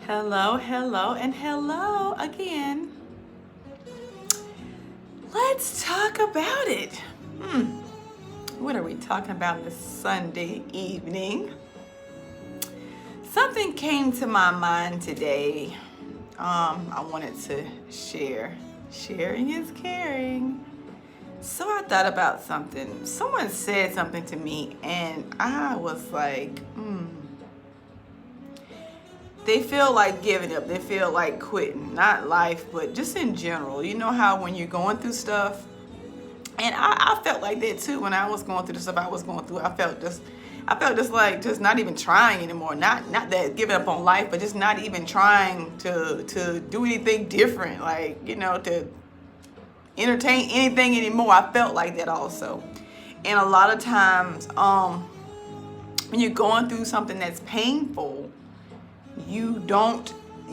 Hello, hello, and hello again. Let's talk about it. What are we talking about this Sunday evening? Something came to my mind today. I wanted to share. Sharing is caring. So I thought about something. Someone said something to me, and I was like, They feel like giving up. They feel like quitting. Not life, but just in general. You know how when you're going through stuff, and I felt like that too when I was going through the stuff I was going through. I felt just like just not even trying anymore. Not that giving up on life, but just not even trying to do anything different. Like, to entertain anything anymore. I felt like that also. And a lot of times, when you're going through something that's painful, you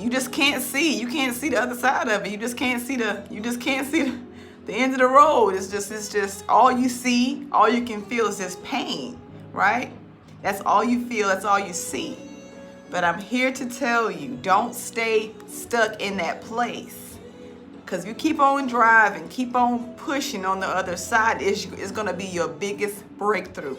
just can't see. You can't see the other side of it. You just can't see the end of the road. It's just all you see, all you can feel is just pain, right? That's all you feel, that's all you see. But I'm here to tell you, don't stay stuck in that place. Because if you keep on driving, keep on pushing on the other side, it's going to be your biggest breakthrough.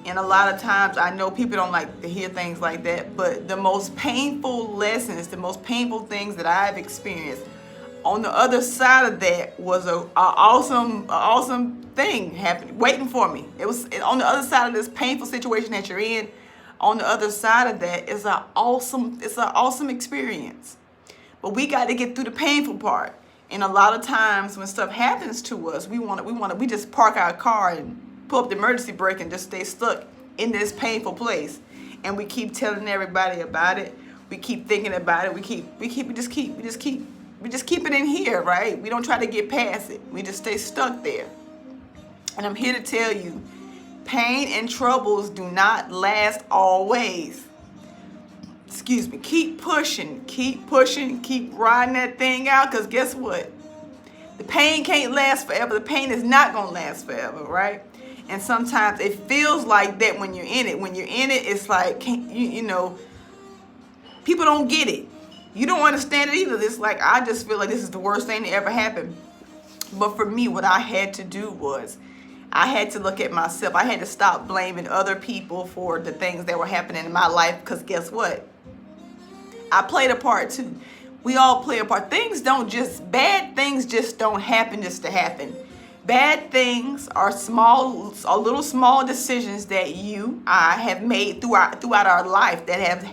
And a lot of times, I know people don't like to hear things like that, but the most painful lessons, the most painful things that I've experienced on the other side of that was a awesome thing happening, waiting for me. It was on the other side of this painful situation that you're in. On the other side of that is it's an awesome experience. But we got to get through the painful part. And a lot of times when stuff happens to us, we just park our car and pull up the emergency brake and just stay stuck in this painful place. And we keep telling everybody about it. We keep thinking about it. We just keep it in here, right? We don't try to get past it. We just stay stuck there. And I'm here to tell you, pain and troubles do not last always. Excuse me. Keep pushing, keep riding that thing out, because guess what? The pain can't last forever. The pain is not going to last forever, right? And sometimes it feels like that when you're in it. When you're in it, it's like, people don't get it. You don't understand it either. It's like, I just feel like this is the worst thing that ever happened. But for me, what I had to do was I had to look at myself. I had to stop blaming other people for the things that were happening in my life, because guess what? I played a part too. We all play a part. Bad things just don't happen just to happen. Bad things are little small decisions that I have made throughout our life that have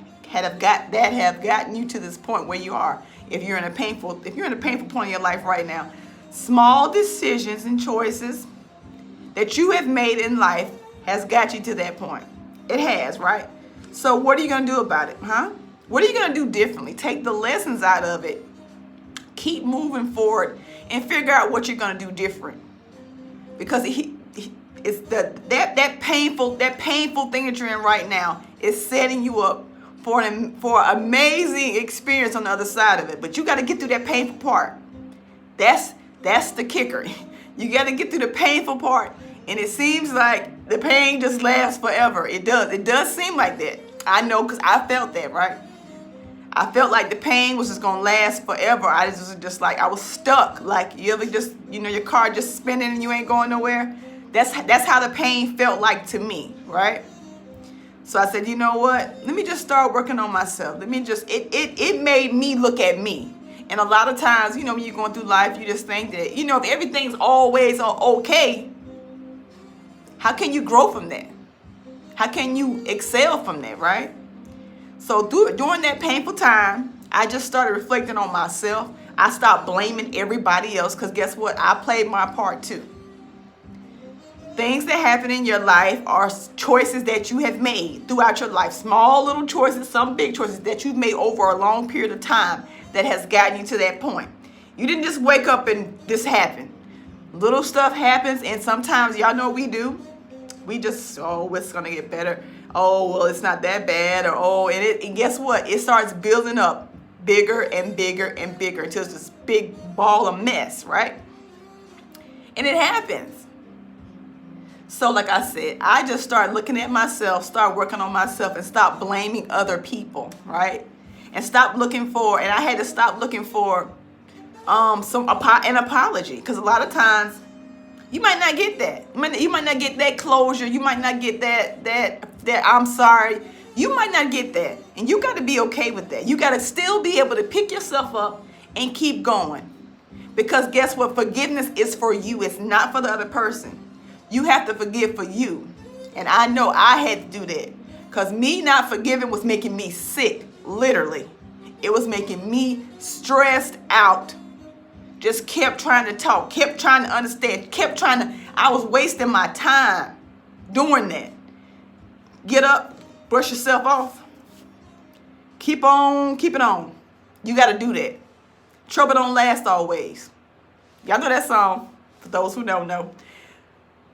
gotten you to this point where you are. If you're in a painful point in your life right now, small decisions and choices that you have made in life has got you to that point. It has, right? So what are you gonna do about it, huh? What are you gonna do differently? Take the lessons out of it, keep moving forward, and figure out what you're gonna do different. Because it's that painful thing that you're in right now is setting you up for an amazing experience on the other side of it. But you got to get through that painful part. That's the kicker. You got to get through the painful part, and it seems like the pain just lasts forever. It does seem like that. I know, because I felt that, right? I felt like the pain was just gonna last forever. I was just like, I was stuck. Like, you ever just, your car just spinning and you ain't going nowhere? That's how the pain felt like to me, right? So I said, you know what? Let me just start working on myself. It made me look at me. And a lot of times, when you're going through life, you just think that, if everything's always okay, how can you grow from that? How can you excel from that, right? So during that painful time, I just started reflecting on myself. I stopped blaming everybody else, because guess what? I played my part too. Things that happen in your life are choices that you have made throughout your life. Small little choices, some big choices that you've made over a long period of time that has gotten you to that point. You didn't just wake up and this happened. Little stuff happens, and sometimes, y'all know what we do. We just, it's going to get better. Oh, well, it's not that bad. And guess what? It starts building up bigger and bigger and bigger until it's this big ball of mess, right? And it happens. So like I said, I just started looking at myself, start working on myself, and stop blaming other people, right? and stop looking for, and I had to stop looking for an apology, because a lot of times you might not get that. You might not get that closure. You might not get that I'm sorry. You might not get that, and you got to be okay with that. You got to still be able to pick yourself up and keep going, because guess what? Forgiveness is for you. It's not for the other person. You have to forgive for you, and I know I had to do that, because me not forgiving was making me sick, literally. It was making me stressed out. Just kept trying to talk, kept trying to understand, I was wasting my time doing that. Get up, brush yourself off. Keep it on. You got to do that. Trouble don't last always. Y'all know that song, for those who don't know.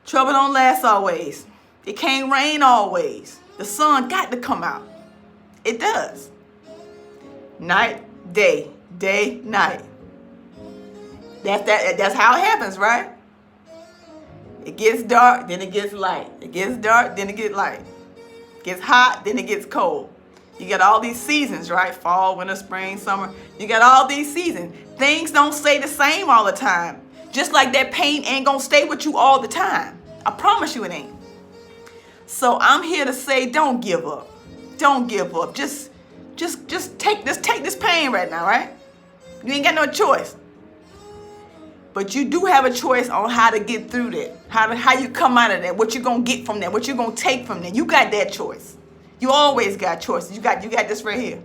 Trouble don't last always. It can't rain always. The sun got to come out. It does. Night, day, night. That's how it happens, right? It gets dark, then it gets light. It gets dark, then it gets light. It gets hot, then it gets cold. You got all these seasons, right? Fall, winter, spring, summer. You got all these seasons. Things don't stay the same all the time. Just like that pain ain't gonna stay with you all the time. I promise you it ain't. So I'm here to say, don't give up. Don't give up. Just take this pain right now, right? You ain't got no choice. But you do have a choice on how to get through that, how you come out of that, what you're going to get from that, what you're going to take from that. You got that choice. You always got choices. You got this right here.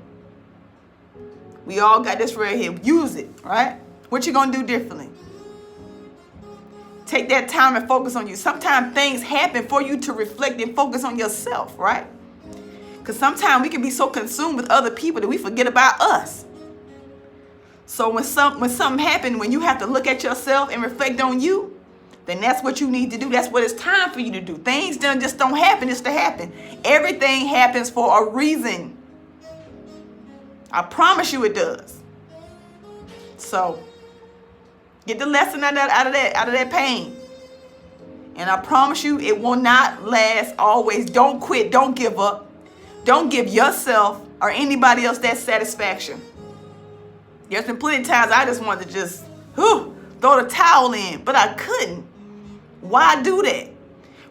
We all got this right here. Use it, right? What you going to do differently? Take that time and focus on you. Sometimes things happen for you to reflect and focus on yourself, right? Because sometimes we can be so consumed with other people that we forget about us. So when something happens, when you have to look at yourself and reflect on you, then that's what you need to do. That's what it's time for you to do. Things just don't happen just to happen. Everything happens for a reason. I promise you it does. So get the lesson out of that pain. And I promise you it will not last always. Don't quit. Don't give up. Don't give yourself or anybody else that satisfaction. There's been plenty of times I just wanted to just throw the towel in, but I couldn't. Why do that?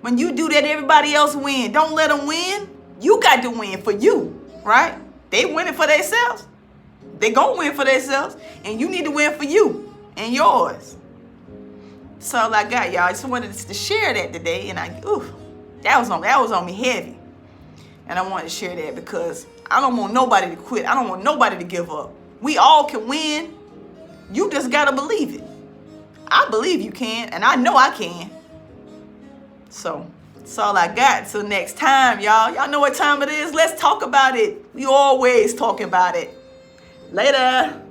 When you do that, everybody else win. Don't let them win. You got to win for you, right? They winning for themselves. They gonna win for themselves, and you need to win for you and yours. So all I got, y'all. I just wanted to share that today, and that was on me heavy, and I wanted to share that because I don't want nobody to quit. I don't want nobody to give up. We all can win. You just got to believe it. I believe you can, and I know I can. So that's all I got. Until next time, y'all. Y'all know what time it is. Let's talk about it. We always talk about it. Later.